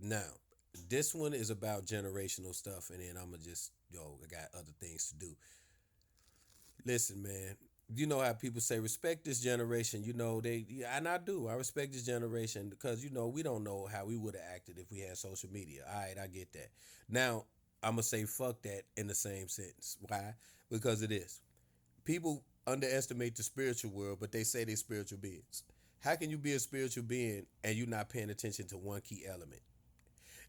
Now, this one is about generational stuff, and then I'm gonna just I got other things to do. Listen, man. You know how people say respect this generation. Yeah, and I do. I respect this generation because we don't know how we would have acted if we had social media. All right, I get that. Now I'm gonna say fuck that in the same sentence. Why? Because it is. People underestimate the spiritual world, but they say they're spiritual beings. How can you be a spiritual being and you not paying attention to one key element?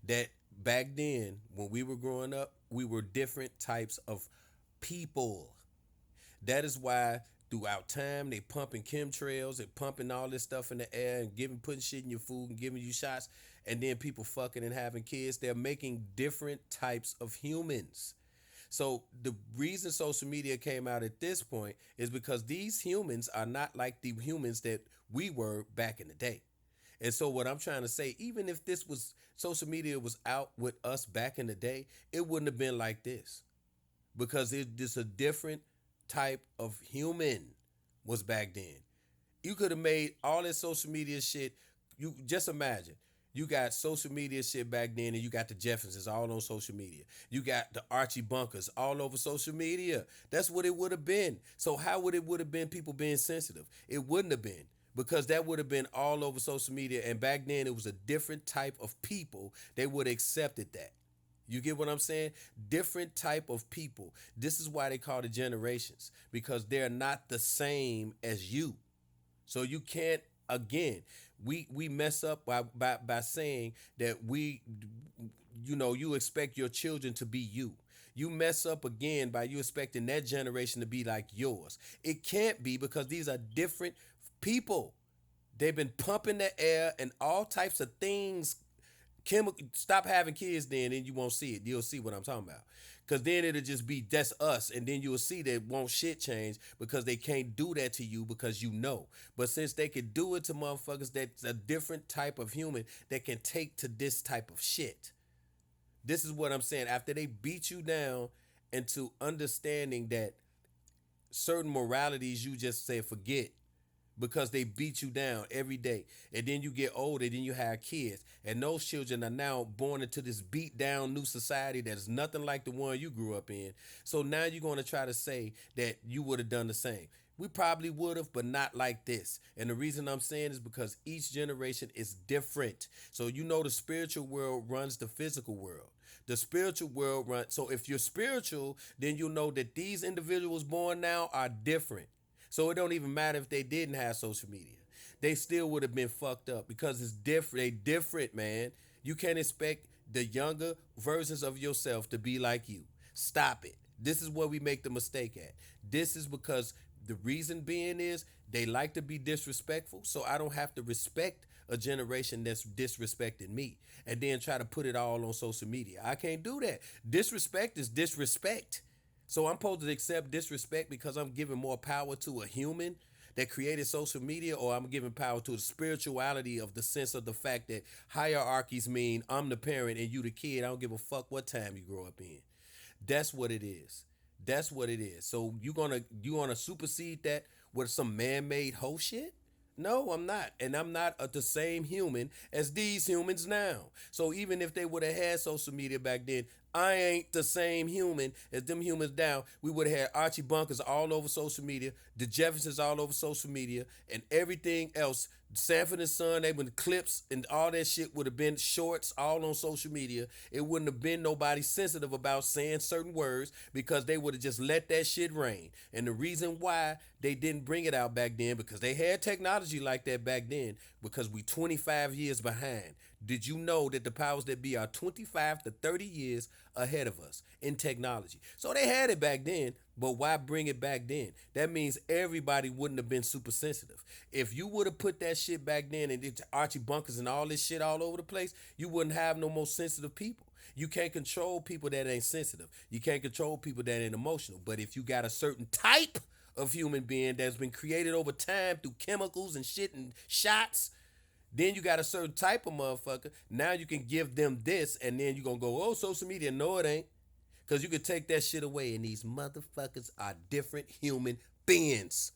That back then, when we were growing up, we were different types of people. That is why throughout time they pumping chemtrails and pumping all this stuff in the air and putting shit in your food and giving you shots, and then people fucking and having kids. They're making different types of humans. So the reason social media came out at this point is because these humans are not like the humans that we were back in the day. And so what I'm trying to say, even if this was social media was out with us back in the day, it wouldn't have been like this because it's just a different type of human was back then. You could have made all this social media shit. You just imagine. You got social media shit back then, and you got the Jeffersons all on social media. You got the Archie Bunkers all over social media. That's what it would have been. So how would have been people being sensitive? It wouldn't have been because that would have been all over social media. And back then, it was a different type of people. They would have accepted that. You get what I'm saying? Different type of people. This is why they call it generations because they're not the same as you. So you can't again. We mess up by saying that you expect your children to be you. You mess up again by you expecting that generation to be like yours. It can't be because these are different people. They've been pumping the air and all types of things chemical. Stop having kids then and you won't see it. You'll see what I'm talking about. Cause then it'll just be that's us, and then you'll see that won't shit change because they can't do that to you because you know. But since they can do it to motherfuckers, that's a different type of human that can take to this type of shit. This is what I'm saying. After they beat you down into understanding that certain moralities you just say forget because they beat you down every day. And then you get older, then you have kids. And those children are now born into this beat down new society that's nothing like the one you grew up in. So now you're going to try to say that you would have done the same. We probably would have, but not like this. And the reason I'm saying is because each generation is different. So the spiritual world runs the physical world. The spiritual world runs. So if you're spiritual, then you'll know that these individuals born now are different. So it don't even matter if they didn't have social media. They still would have been fucked up because it's different. They different, man. You can't expect the younger versions of yourself to be like you. Stop it. This is where we make the mistake at. This is because the reason being is they like to be disrespectful, so I don't have to respect a generation that's disrespecting me and then try to put it all on social media. I can't do that. Disrespect is disrespect. So I'm supposed to accept disrespect because I'm giving more power to a human that created social media, or I'm giving power to the spirituality of the sense of the fact that hierarchies mean I'm the parent and you the kid. I don't give a fuck what time you grow up in. That's what it is. That's what it is. So you gonna supersede that with some man-made hoe shit? No, I'm not. And I'm not the same human as these humans now. So even if they would have had social media back then, I ain't the same human as them humans down. We would have had Archie Bunkers all over social media, the Jeffersons all over social media, and everything else. Sanford and Son, they been clips and all that shit would have been shorts all on social media. It wouldn't have been nobody sensitive about saying certain words because they would have just let that shit rain. And the reason why they didn't bring it out back then because they had technology like that back then because we 25 years behind. Did you know that the powers that be are 25 to 30 years ahead of us in technology? So they had it back then, but why bring it back then? That means everybody wouldn't have been super sensitive. If you would have put that shit back then and it's Archie Bunkers and all this shit all over the place, you wouldn't have no more sensitive people. You can't control people that ain't sensitive. You can't control people that ain't emotional. But if you got a certain type of human being that's been created over time through chemicals and shit and shots, then you got a certain type of motherfucker. Now you can give them this, and then you gonna go, oh, social media. No, it ain't. Because you can take that shit away, and these motherfuckers are different human beings.